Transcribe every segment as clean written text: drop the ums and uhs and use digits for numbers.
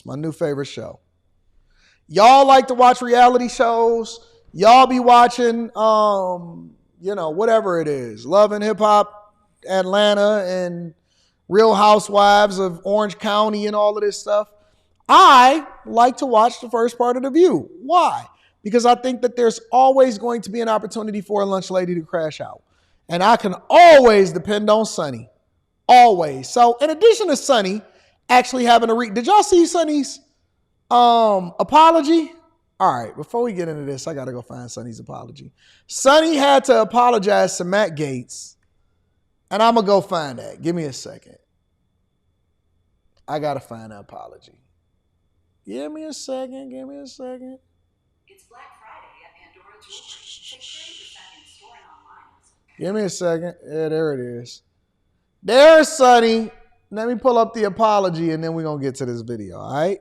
my new favorite show. Y'all like to watch reality shows. Y'all be watching, whatever it is. Love and Hip Hop Atlanta and Real Housewives of Orange County and all of this stuff. I like to watch the first part of The View. Why? Because I think that there's always going to be an opportunity for a lunch lady to crash out. And I can always depend on Sonny. Always. So in addition to Sonny actually having to did y'all see Sonny's apology? All right, before we get into this, I got to go find Sonny's apology. Sonny had to apologize to Matt Gaetz, and I'm going to go find that. Give me a second. I got to find that apology. Give me a second. It's Black Friday at Pandora Jewelry. Take 30% in store and online. Give me a second. Yeah, there it is. There's Sonny. Let me pull up the apology, and then we're going to get to this video, all right?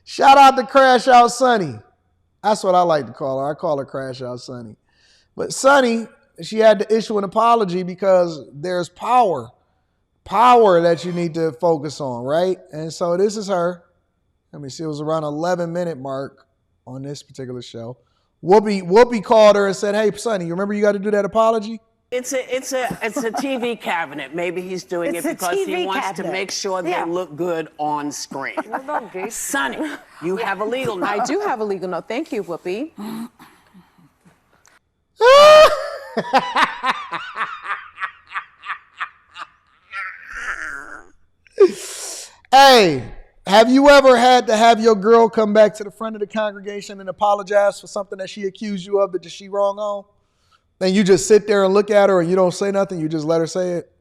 Shout out to Crash Out Sonny. That's what I like to call her. I call her Crash Out Sonny. But Sonny, she had to issue an apology because there's power that you need to focus on, right? And so this is her. Let me see. It was around 11-minute mark on this particular show. Whoopi called her and said, "Hey, Sonny, you remember you got to do that apology?" It's a TV cabinet. Maybe he's doing it because he wants to make sure they look good on screen. Sonny, you have a legal note. I do have a legal note. Thank you, Whoopi. Hey, have you ever had to have your girl come back to the front of the congregation and apologize for something that she accused you of that she wrong on? Then you just sit there and look at her and you don't say nothing. You just let her say it.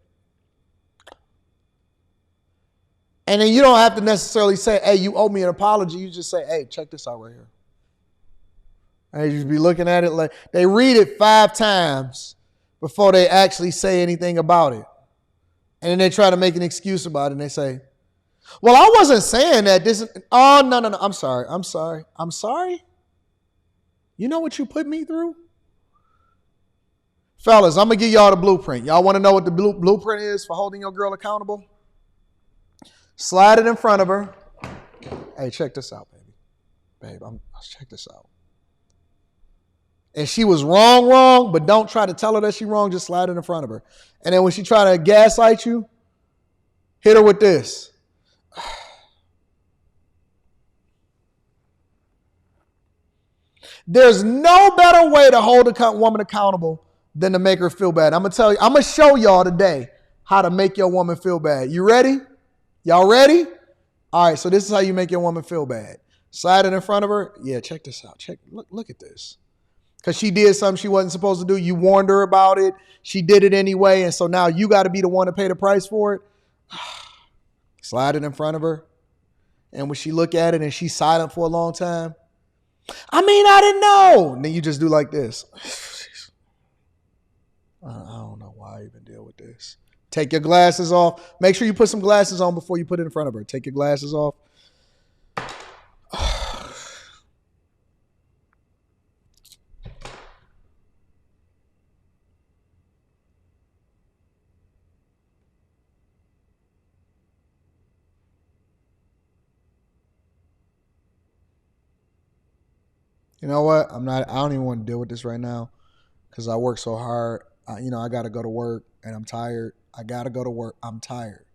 And then you don't have to necessarily say, "Hey, you owe me an apology." You just say, "Hey, check this out right here." And you just be looking at it like they read it 5 times before they actually say anything about it. And then they try to make an excuse about it and they say, "Well, I wasn't saying that. Oh, no. I'm sorry. You know what you put me through? Fellas, I'm going to give y'all the blueprint. Y'all want to know what the blueprint is for holding your girl accountable? Slide it in front of her. Hey, check this out, baby. Check this out. And she was wrong, but don't try to tell her that she's wrong. Just slide it in front of her. And then when she try to gaslight you, hit her with this. There's no better way to hold a woman accountable than to make her feel bad. I'm going to show y'all today how to make your woman feel bad. You ready? Y'all ready? All right, so this is how you make your woman feel bad. Slide it in front of her. Yeah, check this out. Look at this. Because she did something she wasn't supposed to do. You warned her about it. She did it anyway, and so now you got to be the one to pay the price for it. Slide it in front of her. And when she look at it and she's silent for a long time, "I didn't know." And then you just do like this. I don't know why I even deal with this. Take your glasses off. Make sure you put some glasses on before you put it in front of her. Take your glasses off. You know what? I don't even want to deal with this right now because I work so hard. I got to go to work and I'm tired. I got to go to work. I'm tired.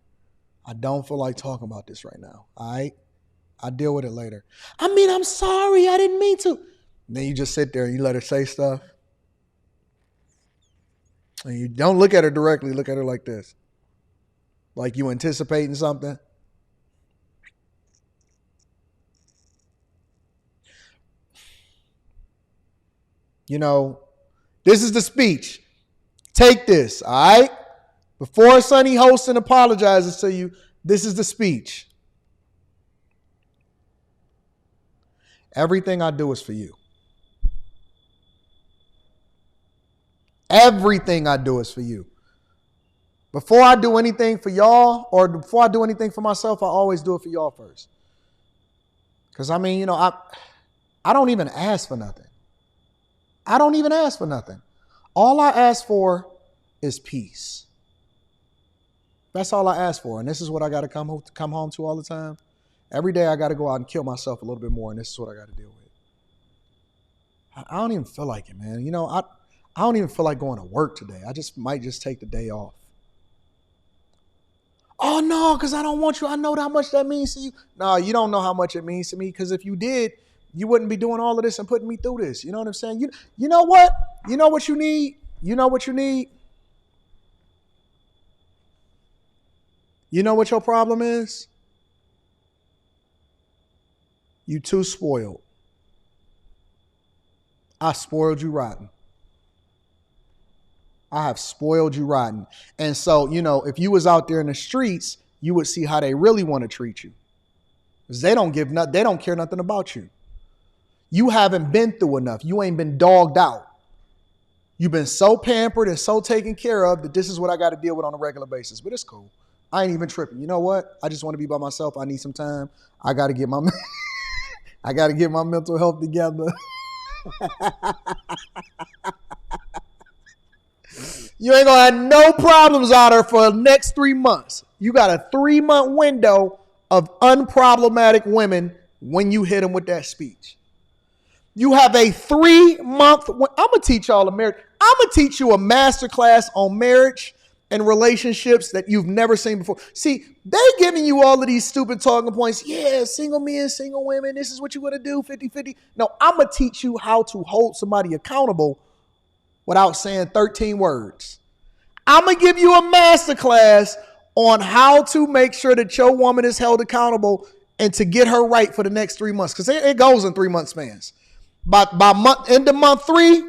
I don't feel like talking about this right now. All right? I'll deal with it later. I'm sorry. I didn't mean to. And then you just sit there and you let her say stuff. And you don't look at her directly. Look at her like this. Like you anticipating something. This is the speech. Take this, all right? Before Sonny Hostin apologizes to you, this is the speech. Everything I do is for you. Everything I do is for you. Before I do anything for y'all or before I do anything for myself, I always do it for y'all first. Because, I don't even ask for nothing. I don't even ask for nothing. All I ask for is peace. That's all I ask for. And this is what I got to come home to all the time. Every day I got to go out and kill myself a little bit more, and this is what I got to deal with. I don't even feel like it, man. I don't even feel like going to work today. I might just take the day off. Oh, no, because I don't want you. I know how much that means to you. No, you don't know how much it means to me, because if you did, you wouldn't be doing all of this and putting me through this. You know what I'm saying? You know what? You know what you need? You know what you need? You know what your problem is? You too spoiled. I spoiled you rotten. I have spoiled you rotten. And so, if you was out there in the streets, you would see how they really want to treat you. Because they don't care nothing about you. You haven't been through enough. You ain't been dogged out. You've been so pampered and so taken care of that this is what I got to deal with on a regular basis. But it's cool. I ain't even tripping. You know what? I just want to be by myself. I need some time. I got to get my mental health together. You ain't gonna have no problems out there for the next 3 months. You got a 3-month window of unproblematic women when you hit them with that speech. You have a 3-month. I'm gonna teach y'all a marriage. I'm gonna teach you a masterclass on marriage and relationships that you've never seen before. See, they're giving you all of these stupid talking points. Yeah, single men, single women. This is what you're gonna do, 50-50. No, I'm gonna teach you how to hold somebody accountable without saying 13 words. I'm going to give you a masterclass on how to make sure that your woman is held accountable and to get her right for the next 3 months. Because it goes in 3-month spans. By end of month 3,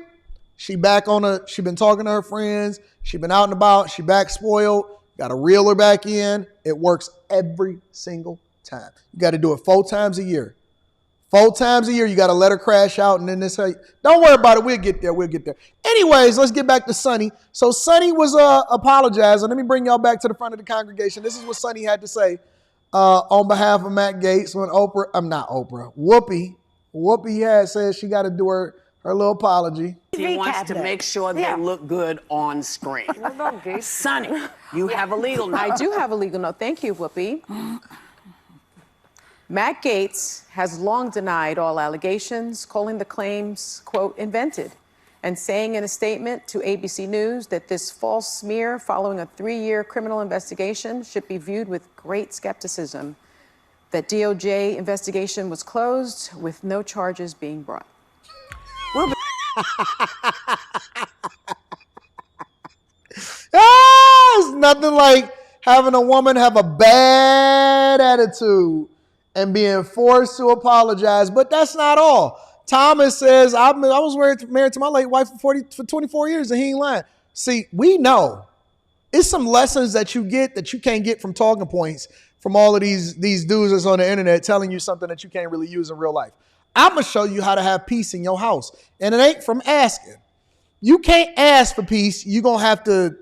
she been talking to her friends. She been out and about. She back spoiled. Got to reel her back in. It works every single time. You got to do it 4 times a year. 4 times a year, you got to let her crash out, and then don't worry about it. We'll get there. Anyways, let's get back to Sonny. So Sonny was apologizing. Let me bring y'all back to the front of the congregation. This is what Sonny had to say on behalf of Matt Gaetz when Whoopi had said she got to do her little apology. He wants to make sure they look good on screen. Sonny, you have a legal note. I do have a legal note. Thank you, Whoopi. Matt Gaetz has long denied all allegations, calling the claims, quote, invented, and saying in a statement to ABC News that this false smear following a 3-year criminal investigation should be viewed with great skepticism, that DOJ investigation was closed with no charges being brought. It's nothing like having a woman have a bad attitude and being forced to apologize. But that's not all. Thomas says, I was married to my late wife for 24 years and he ain't lying. See, we know. It's some lessons that you get that you can't get from talking points from all of these dudes that's on the internet telling you something that you can't really use in real life. I'm going to show you how to have peace in your house. And it ain't from asking. You can't ask for peace. You're going to have to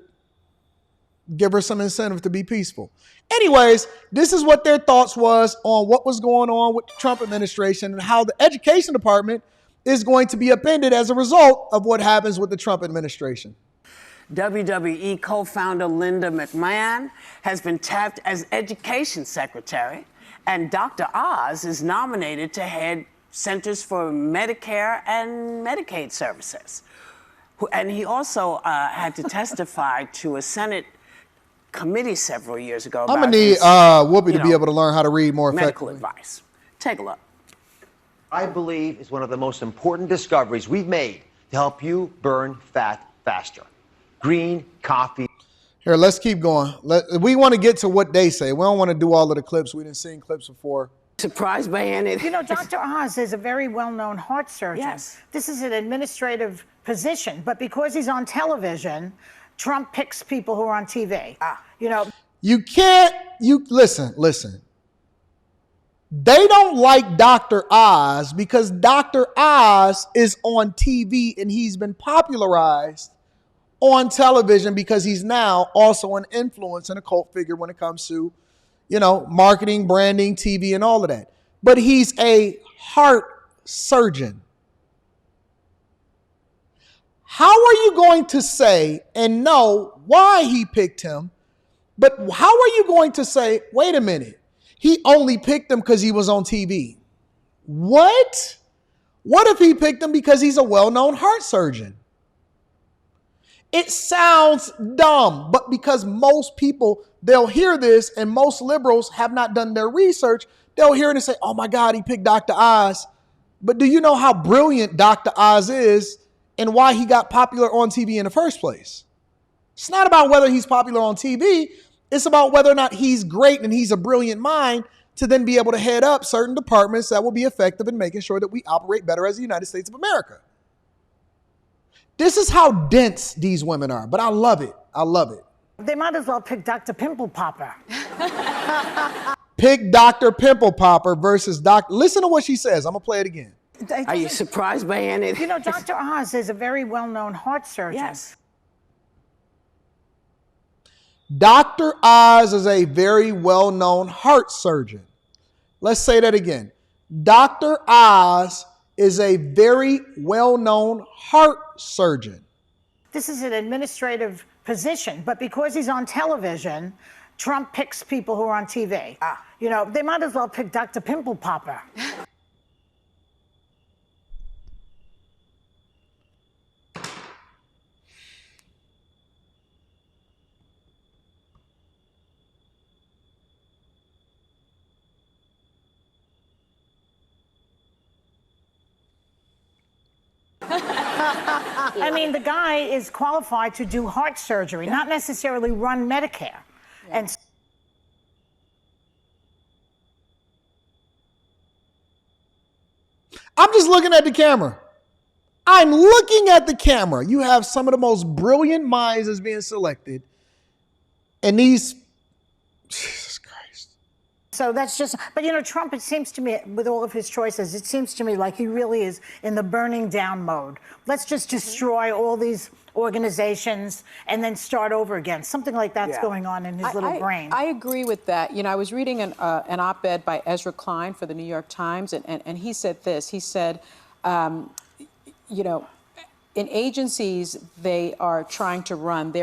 give her some incentive to be peaceful. Anyways, this is what their thoughts was on what was going on with the Trump administration and how the education department is going to be upended as a result of what happens with the Trump administration. WWE co-founder Linda McMahon has been tapped as education secretary, and Dr. Oz is nominated to head Centers for Medicare and Medicaid Services. And he also had to testify to a Senate committee several years ago. I'm going to need Whoopi to be able to learn how to read more medical effectively. advice. Take a look. I believe is one of the most important discoveries we've made to help you burn fat faster. Green coffee. Here, let's keep going. We want to get to what they say. We don't want to do all of the clips. We didn't see clips before. Surprised by any. You know, Dr. Oz is a very well-known heart surgeon. Yes. This is an administrative position, but because he's on television, Trump picks people who are on TV. You know. Listen. They don't like Dr. Oz because Dr. Oz is on TV and he's been popularized on television because he's now also an influence and a cult figure when it comes to, marketing, branding, TV, and all of that. But he's a heart surgeon. How are you going to say and know why he picked him But how are you going to say, wait a minute, he only picked him because he was on TV? What? What if he picked him because he's a well-known heart surgeon? It sounds dumb, but because most people, they'll hear this, and most liberals have not done their research, they'll hear it and say, oh my God, he picked Dr. Oz. But do you know how brilliant Dr. Oz is and why he got popular on TV in the first place? It's not about whether he's popular on TV. It's about whether or not he's great and he's a brilliant mind to then be able to head up certain departments that will be effective in making sure that we operate better as the United States of America. This is how dense these women are, but I love it. I love it. They might as well pick Dr. Pimple Popper. Pick Dr. Pimple Popper versus Dr. Listen to what she says. I'm going to play it again. Are you surprised by any? You know, Dr. Oz is a very well-known heart surgeon. Yes. Dr. Oz is a very well-known heart surgeon. Let's say that again. Dr. Oz is a very well-known heart surgeon. This is an administrative position, but because he's on television, Trump picks people who are on TV. You know, they might as well pick Dr. Pimple Popper. I mean, the guy is qualified to do heart surgery, not necessarily run Medicare. And I'm just looking at the camera. I'm looking at the camera. You have some of the most brilliant minds that's being selected. And these, Jesus Christ. so that's just, but you know, Trump, it seems to me, with all of his choices, it seems to me like he really is in the burning down mode. Let's just destroy all these organizations and then start over again. Something like that's going on in his little brain. I agree with that. You know, I was reading an op-ed by Ezra Klein for the New York Times, and he said this. He said, you know, in agencies, they are trying to run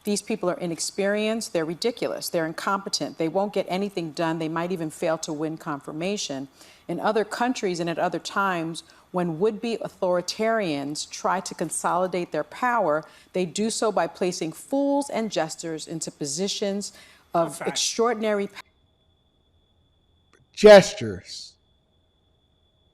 these people are inexperienced, they're ridiculous, they're incompetent, they won't get anything done, they might even fail to win confirmation. In other countries and at other times, when would-be authoritarians try to consolidate their power, they do so by placing fools and jesters into positions of extraordinary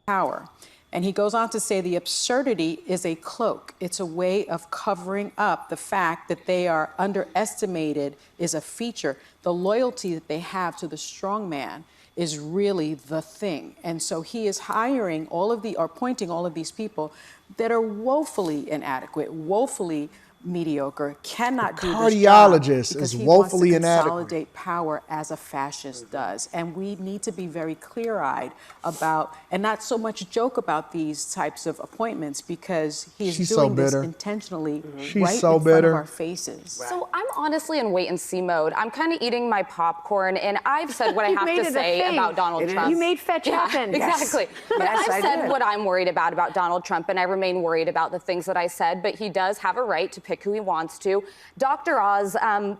power. And he goes on to say the absurdity is a cloak. It's a way of covering up the fact that they are underestimated is a feature. The loyalty that they have to the strong man is really the thing. And so he is hiring appointing all of these people that are woefully inadequate, woefully mediocre, cannot do this job cardiologist because is he woefully wants to inadequate. consolidate power as a fascist does. And we need to be very clear-eyed about, and not so much joke about these types of appointments, because he's She's doing so this bitter. intentionally She's right so in front bitter. of our faces. So I'm honestly in wait and see mode. I'm kind of eating my popcorn, and I've said what I have to say about Donald Trump. You made fetch happen. Exactly. But Yes, I I've said did. what I'm worried about Donald Trump, and I remain worried about the things that I said, but he does have a right to pick who he wants to. Dr. Oz,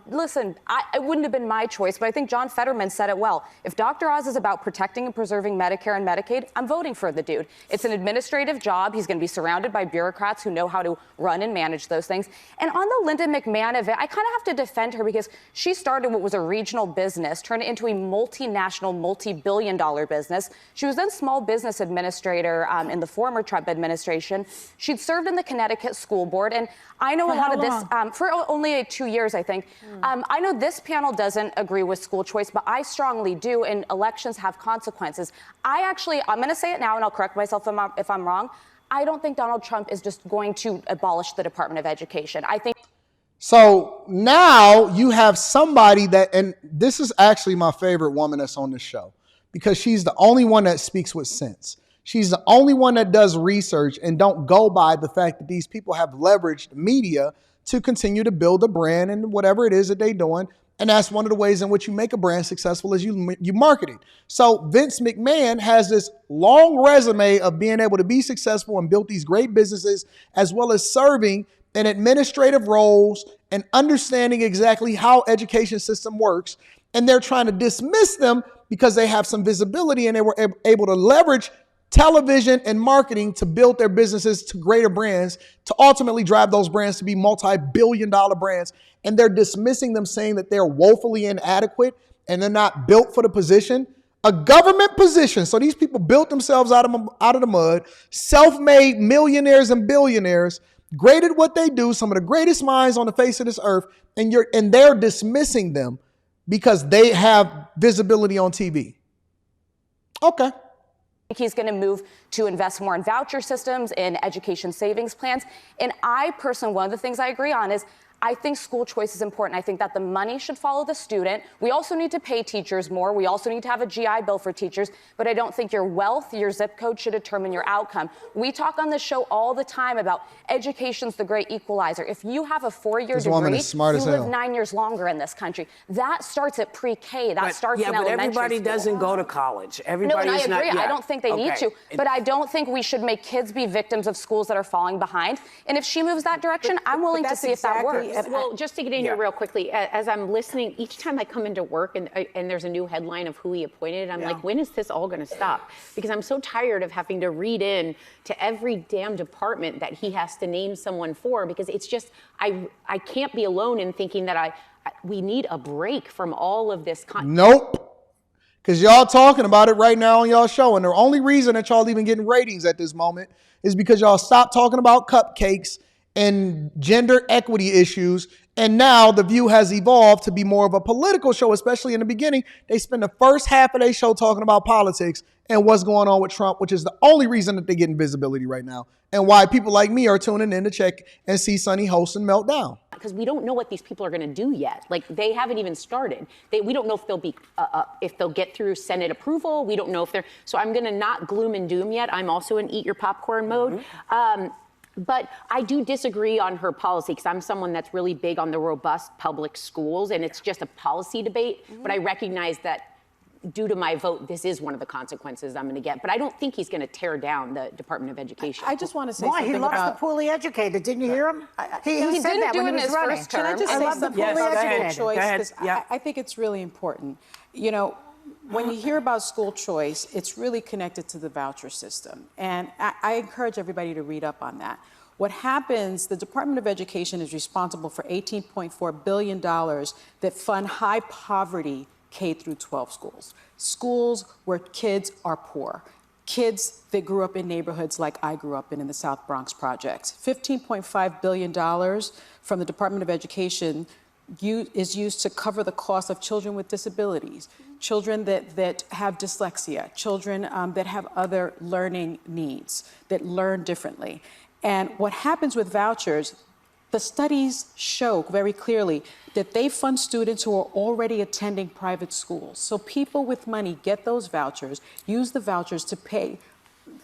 listen, it wouldn't have been my choice, but I think John Fetterman said it well. If Dr. Oz is about protecting and preserving Medicare and Medicaid, I'm voting for the dude. It's an administrative job. He's going to be surrounded by bureaucrats who know how to run and manage those things. And on the Linda McMahon event, I kind of have to defend her because she started what was a regional business, turned it into a multinational, multi-billion-dollar business. She was then small business administrator in the former Trump administration. She'd served in the Connecticut School Board, and I know For a lot how of this long? for only 2 years, I think. I know this panel doesn't agree with school choice, but I strongly do, and elections have consequences. I'm going to say it now, and I'll correct myself if I'm wrong. I don't think Donald Trump is just going to abolish the Department of Education. I think. So now you have somebody that, and this is actually my favorite woman that's on this show, because she's the only one that speaks with sense. She's the only one that does research and don't go by the fact that these people have leveraged media to continue to build a brand and whatever it is that they're doing. And that's one of the ways in which you make a brand successful is you market it. So Vince McMahon has this long resume of being able to be successful and build these great businesses, as well as serving in administrative roles and understanding exactly how education system works. And they're trying to dismiss them because they have some visibility and they were able to leverage television and marketing to build their businesses to greater brands, to ultimately drive those brands to be multi-billion-dollar brands. And they're dismissing them, saying that they're woefully inadequate and they're not built for the position. A government position. So these people built themselves out of the mud, self-made millionaires and billionaires, great at what they do, some of the greatest minds on the face of this earth, and they're dismissing them because they have visibility on TV. Okay. He's going to move to invest more in voucher systems, in education savings plans. And I personally, one of the things I agree on is I think school choice is important. I think that the money should follow the student. We also need to pay teachers more. We also need to have a GI Bill for teachers. But I don't think your wealth, your zip code should determine your outcome. We talk on this show all the time about education's the great equalizer. If you have a 4-year degree, you live 9 years longer in this country. That starts at pre-K. That starts in elementary but everybody school. Doesn't go to college. No, and I agree. I don't think they need to. But I don't think we should make kids be victims of schools that are falling behind. And if she moves that direction, I'm willing to see if that works. Well, just to get in here real quickly, as I'm listening, each time I come into work and there's a new headline of who he appointed, I'm like, when is this all going to stop? Because I'm so tired of having to read in to every damn department that he has to name someone for, because it's just, I can't be alone in thinking that we need a break from all of this. Nope. Because y'all talking about it right now on y'all show. And the only reason that y'all even getting ratings at this moment is because y'all stopped talking about cupcakes and gender equity issues. And now The View has evolved to be more of a political show, especially in the beginning. They spend the first half of their show talking about politics and what's going on with Trump, which is the only reason that they're getting visibility right now and why people like me are tuning in to check and see Sonny Hostin melt down. Because we don't know what these people are going to do yet. Like, they haven't even started. We don't know if they'll be, if they'll get through Senate approval. We don't know if they're, so I'm going to not gloom and doom yet. I'm also in eat your popcorn mode. But I do disagree on her policy, because I'm someone that's really big on the robust public schools, and it's just a policy debate. But I recognize that due to my vote, this is one of the consequences I'm going to get. But I don't think he's going to tear down the Department of Education. I just want to say Why? something He loves about the poorly educated. Didn't you hear him? He didn't said that do when it he in was his running. first Can I term. just I say love the something poorly about educated. school choice? Go ahead. 'Cause Yeah. I think it's really important. You know, when you hear about school choice, it's really connected to the voucher system. And I encourage everybody to read up on that. What happens, the Department of Education is responsible for $18.4 billion that fund high poverty K through 12 schools. Schools where kids are poor. Kids that grew up in neighborhoods like I grew up in the South Bronx projects. $15.5 billion from the Department of Education is used to cover the cost of children with disabilities, children that have dyslexia, children that have other learning needs, that learn differently. And what happens with vouchers, the studies show very clearly that they fund students who are already attending private schools. So people with money get those vouchers, use the vouchers to pay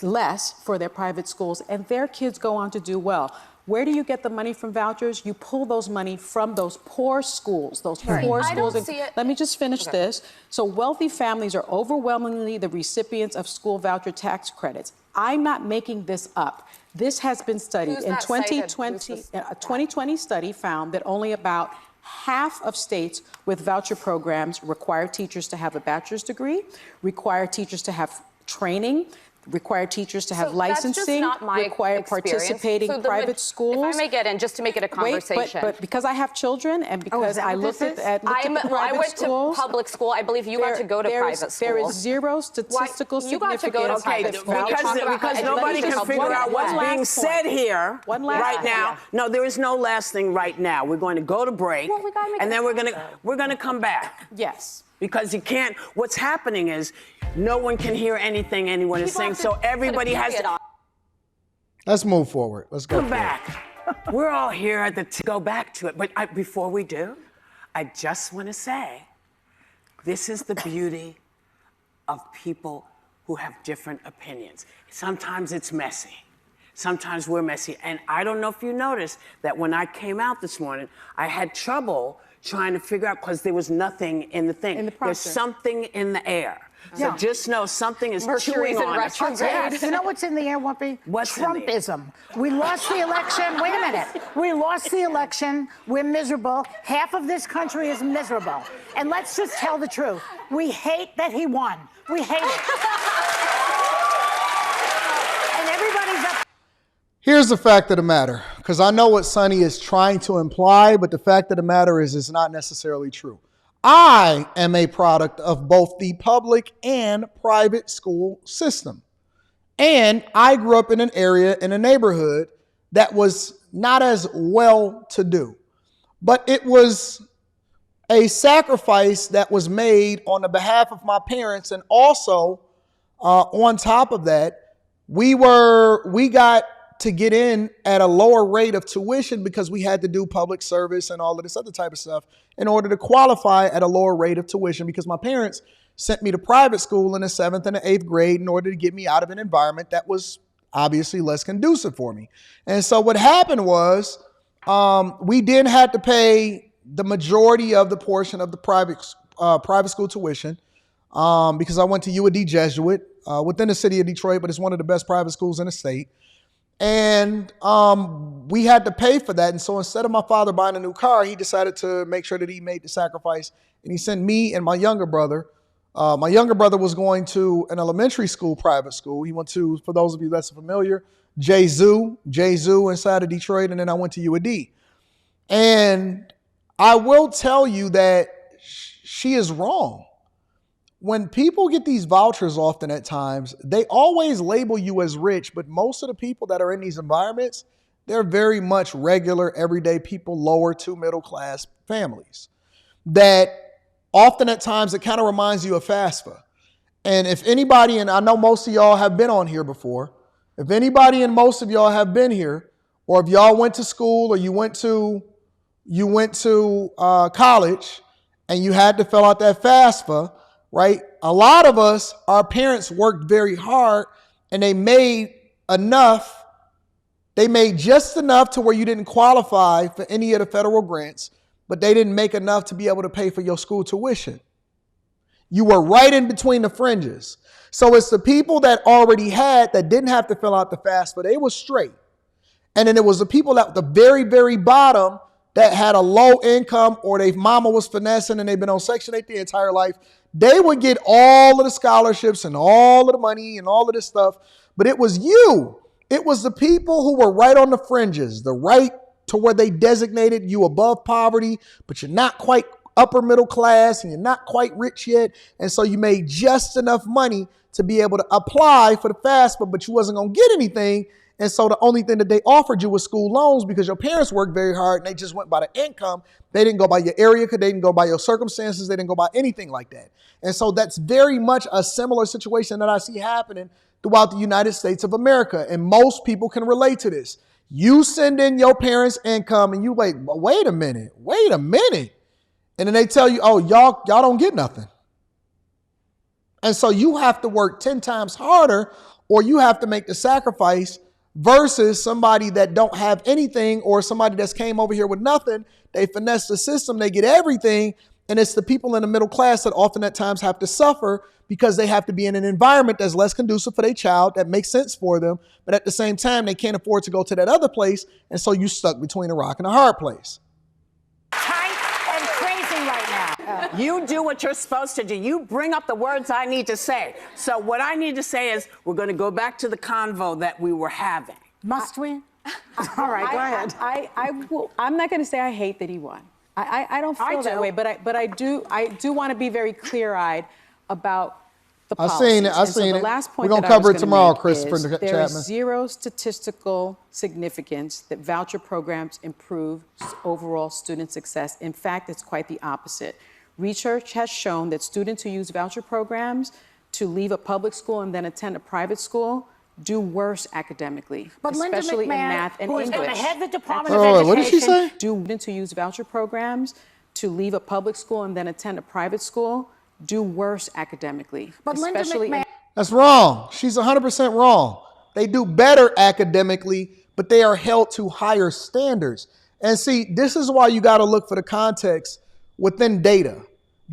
less for their private schools, and their kids go on to do well. Where do you get the money from vouchers? You pull those money from those poor schools, those poor I schools. don't see it. Let me just finish this. So wealthy families are overwhelmingly the recipients of school voucher tax credits. I'm not making this up. This has been studied. Who's In that cited? 2020, a 2020 study found that only about half of states with voucher programs require teachers to have a bachelor's degree, require teachers to have training, require teachers to have So that's just licensing, not my require experience. participating So private schools. If I may get in, just to make it a conversation. But because I have children and because that I what looked this at is? the I private went schools, to public school. I believe you got to go to private school. there is zero statistical You got to go to significance. private that school. When you vouchers- talk about because how nobody education can is figure public. out what's One being last said point. here One last right point. now. No, there is no last thing right now. We're going to go to break, Well, we gotta make and it then stop, we're gonna come back. Yes. Because you can't. What's happening is no one can hear anything anyone is People saying. have to So put a everybody has period to on. Let's move forward. Let's go come forward. back. We're all here at to go back to it. But before we do, I just want to say, this is the beauty of people who have different opinions. Sometimes it's messy. Sometimes we're messy. And I don't know if you noticed that when I came out this morning, I had trouble trying to figure out, because there was nothing in the thing. In the There's process. something in the air. So Yeah. just know something is Mercury's chewing in on us. retrograde. Yes. You know what's in the air, Whoopi? What's in the air? Trumpism. We lost the election. Wait a minute. We lost the election. We're miserable. Half of this country is miserable. And let's just tell the truth. We hate that he won. We hate it. And everybody's up. Here's the fact of the matter, because I know what Sonny is trying to imply, but the fact of the matter is it's not necessarily true. I am a product of both the public and private school system. And I grew up in an area, in a neighborhood that was not as well to do. But it was a sacrifice that was made on the behalf of my parents. And also, on top of that, we got to get in at a lower rate of tuition because we had to do public service and all of this other type of stuff in order to qualify at a lower rate of tuition, because my parents sent me to private school in the 7th and the 8th grade in order to get me out of an environment that was obviously less conducive for me. And so what happened was we did have to pay the majority of the portion of the private school tuition because I went to UAD Jesuit within the city of Detroit, but it's one of the best private schools in the state. And we had to pay for that. And so instead of my father buying a new car, he decided to make sure that he made the sacrifice. And he sent me and my younger brother. My younger brother was going to an elementary school, private school. He went to, for those of you that's familiar, J-Zoo inside of Detroit. And then I went to UAD. And I will tell you that she is wrong. When people get these vouchers often at times, they always label you as rich, but most of the people that are in these environments, they're very much regular, everyday people, lower to middle class families. That often at times it kind of reminds you of FAFSA. And if anybody, and I know most of y'all have been on here before, if anybody and most of y'all have been here, or if y'all went to school or you went to college and you had to fill out that FAFSA, right? A lot of us, our parents worked very hard and they made just enough to where you didn't qualify for any of the federal grants, but they didn't make enough to be able to pay for your school tuition. You were right in between the fringes. So it's the people that already had, that didn't have to fill out the FAFSA, they were straight. And then it was the people at the very, very bottom that had a low income, or their mama was finessing and they've been on Section 8 their entire life. They would get all of the scholarships and all of the money and all of this stuff. But it was you. It was the people who were right on the fringes, the right to where they designated you above poverty, but you're not quite upper middle class and you're not quite rich yet. And so you made just enough money to be able to apply for the FAFSA, but you wasn't going to get anything. And so the only thing that they offered you was school loans because your parents worked very hard and they just went by the income. They didn't go by your area, they didn't go by your circumstances. They didn't go by anything like that. And so that's very much a similar situation that I see happening throughout the United States of America. And most people can relate to this. You send in your parents' income and you wait a minute. And then they tell you, oh, y'all don't get nothing. And so you have to work 10 times harder, or you have to make the sacrifice versus somebody that don't have anything, or somebody that's came over here with nothing. They finesse the system, they get everything. And it's the people in the middle class that often at times have to suffer because they have to be in an environment that's less conducive for their child, that makes sense for them. But at the same time, they can't afford to go to that other place. And so you stuck between a rock and a hard place. Tight and crazy right now. You do what you're supposed to do. You bring up the words I need to say. So what I need to say is we're going to go back to the convo that we were having. Must we? All right, go ahead. I'm not going to say I hate that he won. I don't feel that way, but I do want to be very clear-eyed about the policies. I've seen it. The last point we're going to cover it tomorrow, Christopher Chapman. There is zero statistical significance that voucher programs improve overall student success. In fact, it's quite the opposite. Research has shown that students who use voucher programs to leave a public school and then attend a private school do worse academically, But Linda especially McMahon, in math and who is English. going to head the Department of Education. What did she say? Students who use voucher programs to leave a public school and then attend a private school do worse academically, But Linda especially McMahon. That's wrong. She's 100% wrong. They do better academically, but they are held to higher standards. And see, this is why you got to look for the context within data.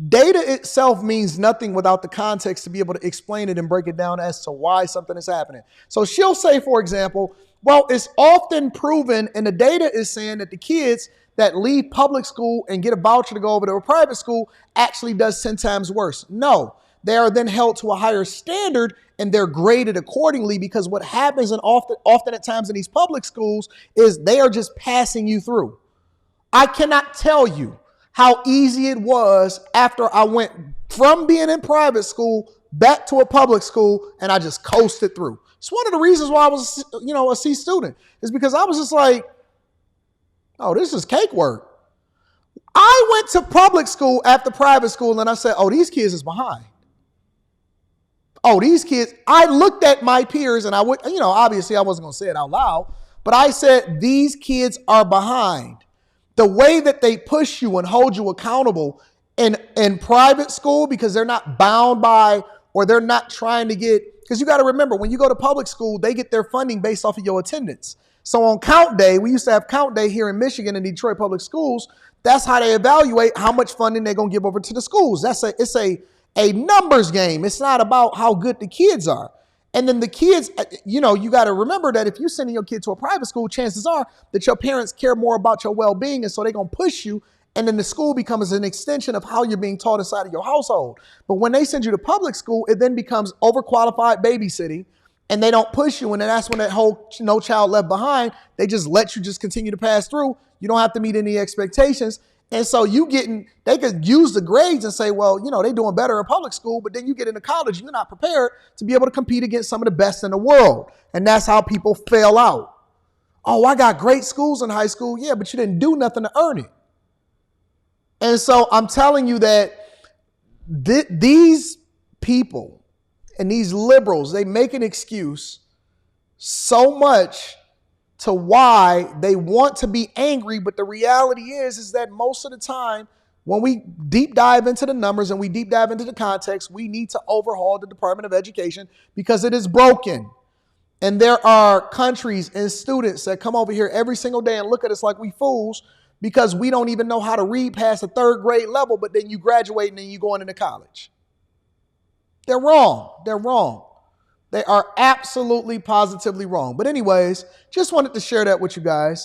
Data itself means nothing without the context to be able to explain it and break it down as to why something is happening. So she'll say, for example, well, it's often proven, and the data is saying that the kids that leave public school and get a voucher to go over to a private school actually does 10 times worse. No, they are then held to a higher standard and they're graded accordingly, because what happens and often at times in these public schools is they are just passing you through. I cannot tell you how easy it was after I went from being in private school back to a public school and I just coasted through. It's one of the reasons why I was, a C student, is because I was just like, oh, this is cake work. I went to public school after private school and I said, oh, these kids is behind. Oh, these kids, I looked at my peers and I would, obviously I wasn't going to say it out loud, but I said, these kids are behind. The way that they push you and hold you accountable in private school, because they're not bound by, or they're not trying to get, because you got to remember, when you go to public school, they get their funding based off of your attendance. So on count day, we used to have count day here in Michigan and Detroit public schools. That's how they evaluate how much funding they're going to give over to the schools. It's a numbers game. It's not about how good the kids are. And then the kids, you got to remember that if you're sending your kid to a private school, chances are that your parents care more about your well-being. And so they're going to push you. And then the school becomes an extension of how you're being taught inside of your household. But when they send you to public school, it then becomes overqualified babysitting. And they don't push you. And then that's when that whole no child left behind, they just let you just continue to pass through. You don't have to meet any expectations. And so they could use the grades and say, well, they're doing better in public school, but then you get into college, you're not prepared to be able to compete against some of the best in the world. And that's how people fail out. Oh, I got great schools in high school. Yeah, but you didn't do nothing to earn it. And so I'm telling you that these people and these liberals, they make an excuse so much to why they want to be angry. But the reality is that most of the time, when we deep dive into the numbers and we deep dive into the context, we need to overhaul the Department of Education because it is broken. And there are countries and students that come over here every single day and look at us like we fools because we don't even know how to read past the third grade level, but then you graduate and then you go into college. They're wrong. They're wrong. They are absolutely, positively wrong. But anyways, just wanted to share that with you guys.